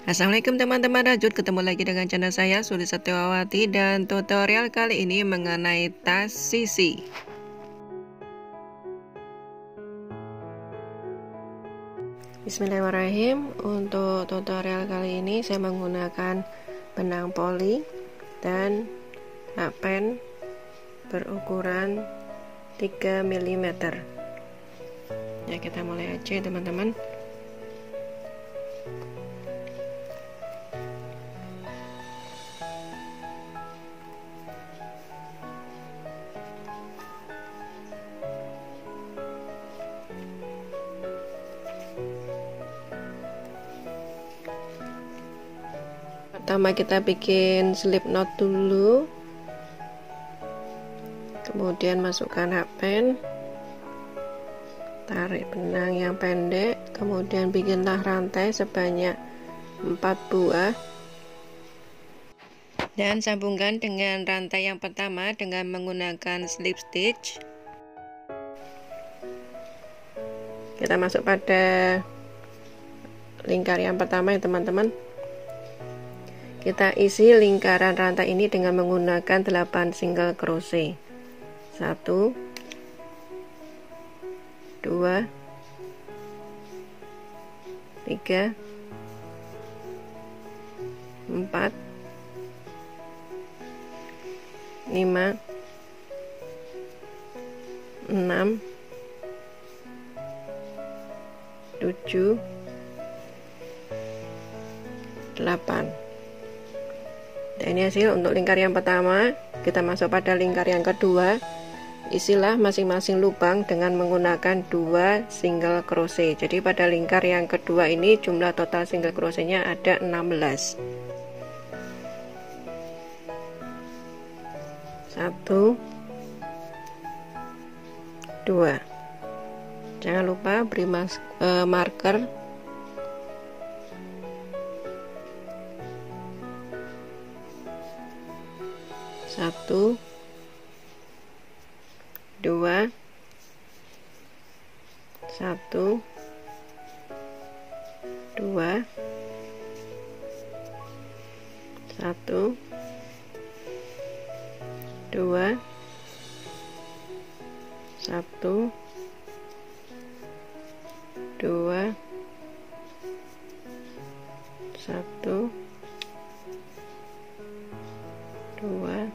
Assalamualaikum teman-teman rajut, ketemu lagi dengan channel saya Suli Setiawati dan tutorial kali ini mengenai tas sisi. Bismillahirrahmanirrahim. Untuk tutorial kali ini saya menggunakan benang poli dan hakpen berukuran 3 mm. Ya, kita mulai aja teman-teman. Pertama kita bikin slip knot dulu, kemudian masukkan hakpen, tarik benang yang pendek, kemudian bikinlah rantai sebanyak 4 buah dan sambungkan dengan rantai yang pertama dengan menggunakan slip stitch. Kita masuk pada lingkar yang pertama ya teman-teman. Kita isi lingkaran rantai ini dengan menggunakan 8 single crochet. 1 2 3 4 5 6 7 8. Dan ini hasil untuk lingkar yang pertama. Kita masuk pada lingkar yang kedua. Isilah masing-masing lubang dengan menggunakan 2 single crochet. Jadi pada lingkar yang kedua ini jumlah total single crochetnya ada 16. 1 2. Jangan lupa beri marker. 1 2 1 2 1 2 1 2 1 2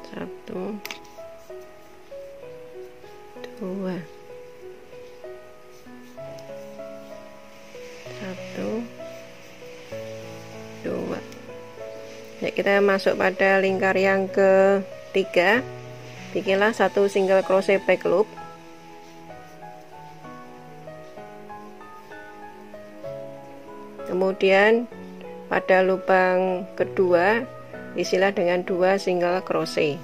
1 2 1 2. Ya, kita masuk pada lingkar yang ketiga. Bikinlah 1 single crochet back loop. Kemudian pada lubang kedua isilah dengan 2 single crochet.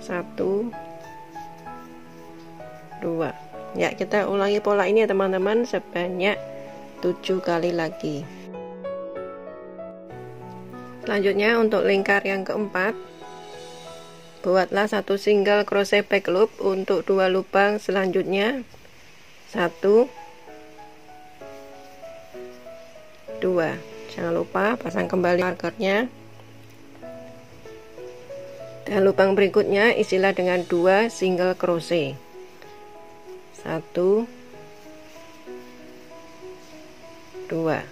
1 2. Ya, kita ulangi pola ini ya teman-teman sebanyak 7 kali lagi. Selanjutnya untuk lingkar yang keempat, buatlah 1 single crochet back loop untuk 2 lubang selanjutnya. 1 2. Jangan lupa pasang kembali markernya. Dan lubang berikutnya isilah dengan 2 single crochet. 1 2.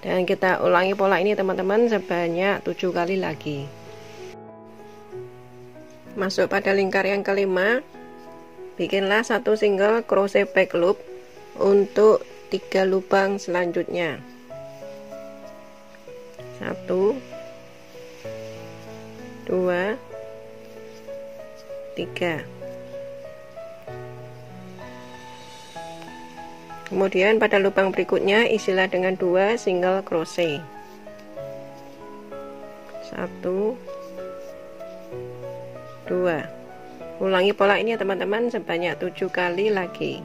Dan kita ulangi pola ini teman-teman sebanyak 7 kali lagi. Masuk pada lingkar yang kelima. Bikinlah 1 single crochet back loop untuk 3 lubang selanjutnya. 1 2 3. Kemudian pada lubang berikutnya isilah dengan 2 single crochet. 1 2. Ulangi pola ini ya teman-teman sebanyak 7 kali lagi.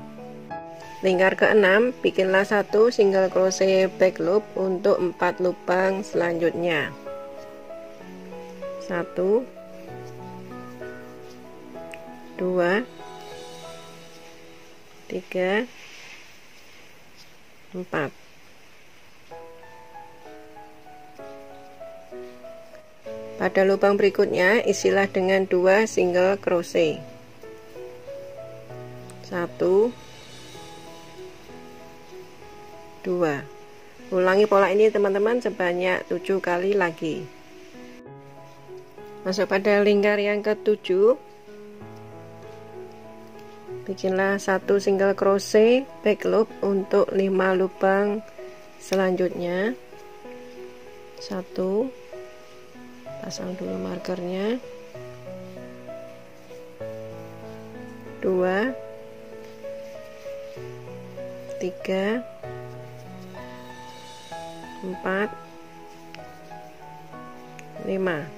Lingkar ke-6, bikinlah 1 single crochet back loop untuk 4 lubang selanjutnya. 1 2 3 4. Pada lubang berikutnya isilah dengan 2 single crochet. 1, 2. Ulangi pola ini teman-teman sebanyak 7 kali lagi. Masuk pada lingkar yang ke-7. Bikinlah 1 single crochet back loop untuk 5 lubang selanjutnya. 1, pasang dulu markernya. 2, 3, 4, 5.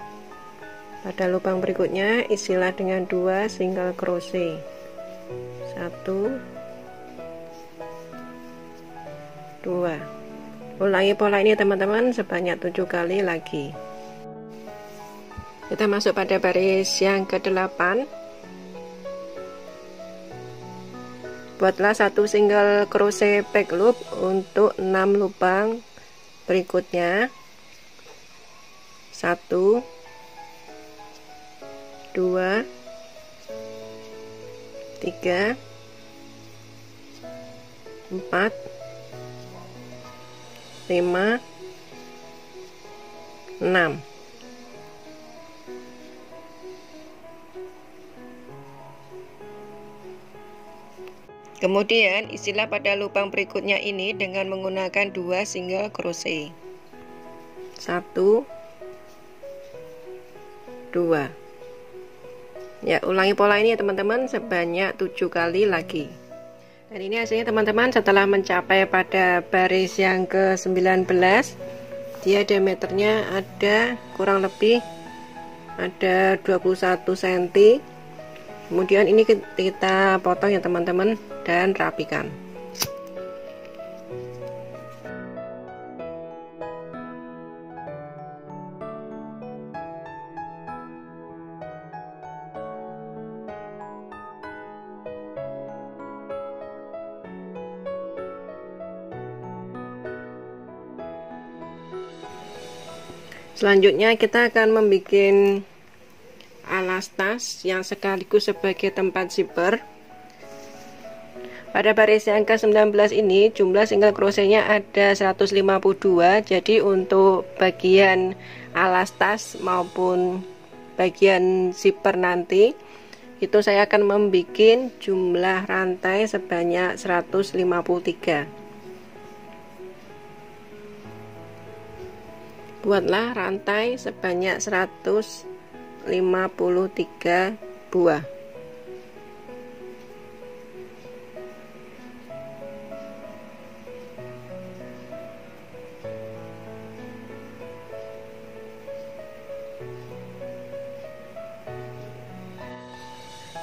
Pada lubang berikutnya isilah dengan 2 single crochet. 1, 2. Ulangi pola ini teman-teman sebanyak 7 kali lagi. Kita masuk pada baris yang ke-8. Buatlah 1 single crochet back loop untuk 6 lubang berikutnya. 1, 2, 3, 4, 5, 6. Kemudian isilah pada lubang berikutnya ini dengan menggunakan 2 single crochet. 1, 2. Ya, ulangi pola ini ya teman-teman sebanyak 7 kali lagi. Dan ini hasilnya teman-teman setelah mencapai pada baris yang ke-19. Dia diameternya ada kurang lebih ada 21 cm. Kemudian ini kita potong ya teman-teman dan rapikan. Selanjutnya kita akan membuat alas tas yang sekaligus sebagai tempat zipper. Pada baris yang ke-19 ini jumlah single crochetnya ada 152. Jadi untuk bagian alas tas maupun bagian zipper nanti itu saya akan membuat jumlah rantai sebanyak 153. Buatlah rantai sebanyak 153 buah.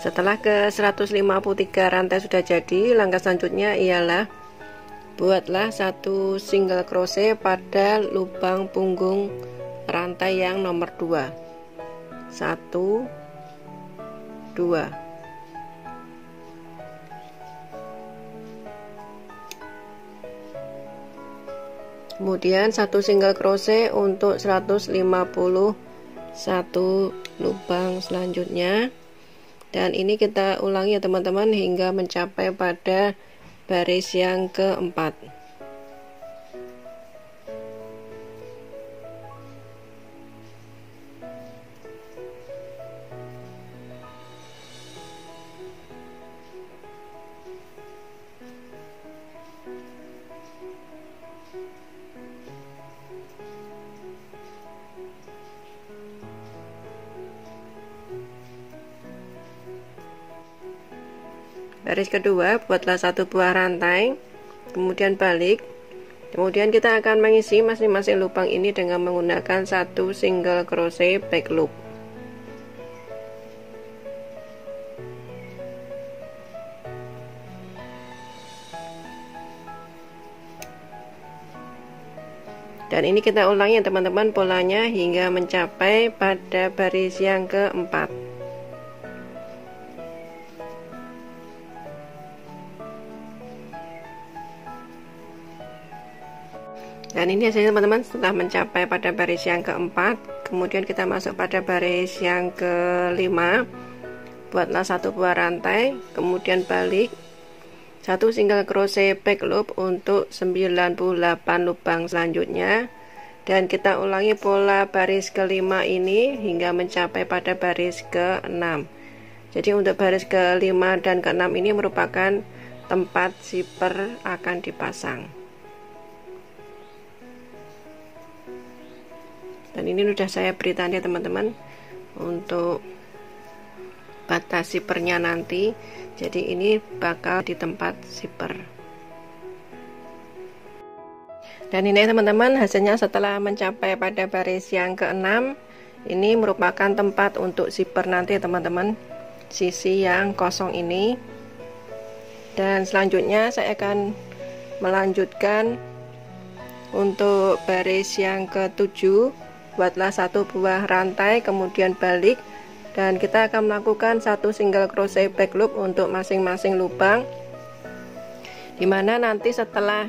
Setelah ke 153 rantai sudah jadi, langkah selanjutnya ialah buatlah 1 single crochet pada lubang punggung rantai yang nomor 2. 1, 2. Kemudian 1 single crochet untuk 151 lubang selanjutnya. Dan ini kita ulangi ya teman-teman hingga mencapai pada baris yang keempat. Baris kedua buatlah 1 buah rantai, kemudian balik. Kemudian kita akan mengisi masing-masing lubang ini dengan menggunakan 1 single crochet back loop. Dan ini kita ulangi ya teman-teman polanya hingga mencapai pada baris yang keempat. Dan ini hasilnya teman-teman, setelah mencapai pada baris yang keempat, kemudian kita masuk pada baris yang kelima. Buatlah satu buah rantai, kemudian balik, satu single crochet back loop untuk 98 lubang selanjutnya, dan kita ulangi pola baris kelima ini hingga mencapai pada baris ke-6. Jadi untuk baris ke-5 dan ke-6 ini merupakan tempat zipper akan dipasang. Dan ini sudah saya beri tanda teman-teman untuk batas zippernya nanti. Jadi ini bakal di tempat zipper. Dan ini teman-teman, hasilnya setelah mencapai pada baris yang ke-6, ini merupakan tempat untuk zipper nanti teman-teman, sisi yang kosong ini. Dan selanjutnya saya akan melanjutkan untuk baris yang ke-7. Buatlah satu buah rantai, kemudian balik, dan kita akan melakukan satu single crochet back loop untuk masing-masing lubang, dimana nanti setelah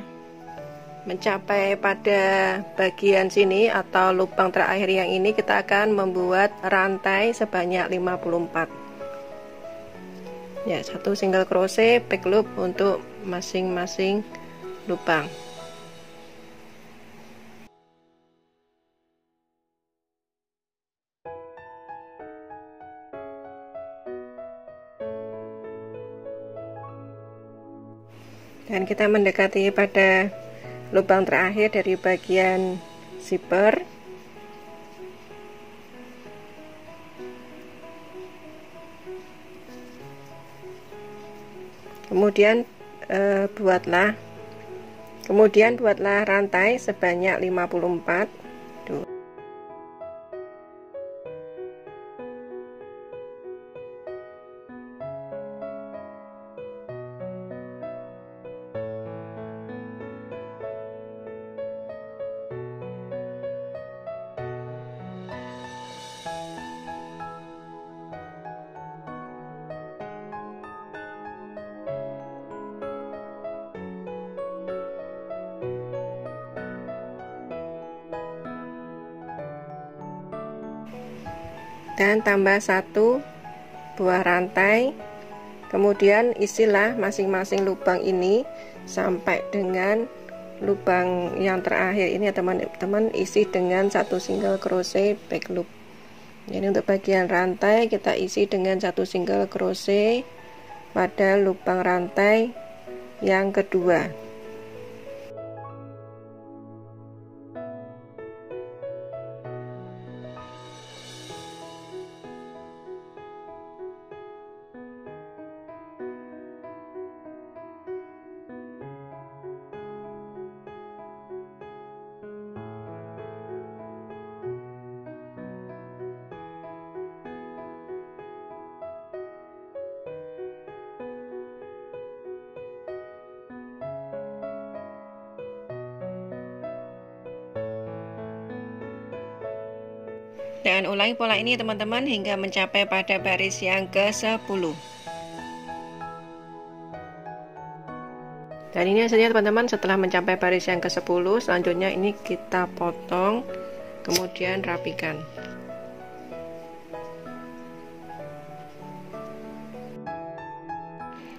mencapai pada bagian sini atau lubang terakhir yang ini, kita akan membuat rantai sebanyak 54 ya, satu single crochet back loop untuk masing-masing lubang. Dan kita mendekati pada lubang terakhir dari bagian zipper. Kemudian buatlah rantai sebanyak 54. Tuh. Dan tambah satu buah rantai, kemudian isilah masing-masing lubang ini sampai dengan lubang yang terakhir ini ya teman-teman, isi dengan satu single crochet back loop. Jadi untuk bagian rantai kita isi dengan satu single crochet pada lubang rantai yang kedua. Dan ulangi pola ini teman-teman hingga mencapai pada baris yang ke-10. Dan ini hasilnya teman-teman, setelah mencapai baris yang ke-10, selanjutnya ini kita potong, kemudian rapikan.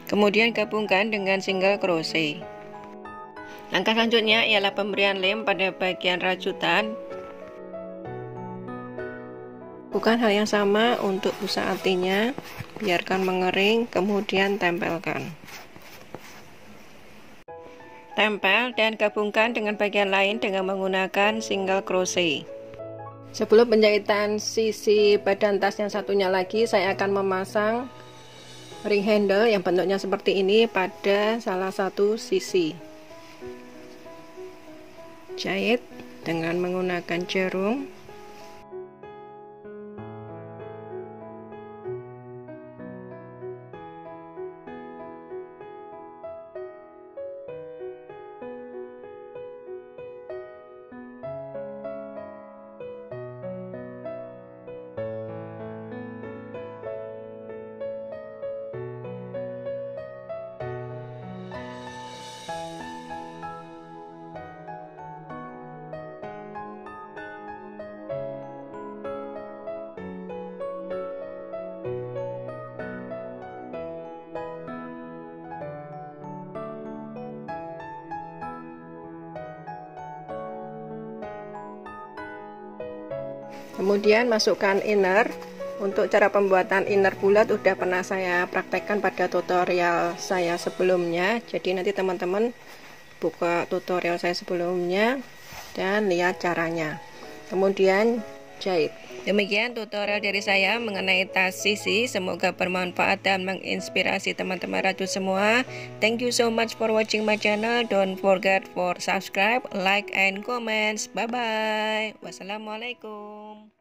Kemudian gabungkan dengan single crochet. Langkah selanjutnya ialah pemberian lem pada bagian rajutan. Lakukan hal yang sama untuk busa artinya, biarkan mengering, kemudian tempelkan. Tempel dan gabungkan dengan bagian lain dengan menggunakan single crochet. Sebelum penjahitan sisi badan tas yang satunya lagi, saya akan memasang ring handle yang bentuknya seperti ini pada salah satu sisi. Jahit dengan menggunakan jarum. Kemudian masukkan inner. Untuk cara pembuatan inner bulat udah pernah saya praktekkan pada tutorial saya sebelumnya. Jadi nanti teman-teman buka tutorial saya sebelumnya dan lihat caranya. Kemudian jahit. Demikian tutorial dari saya mengenai tas sisi. Semoga bermanfaat dan menginspirasi teman-teman ratu semua. Thank you so much for watching my channel. Don't forget for subscribe, like, and comments. Bye bye. Wassalamualaikum.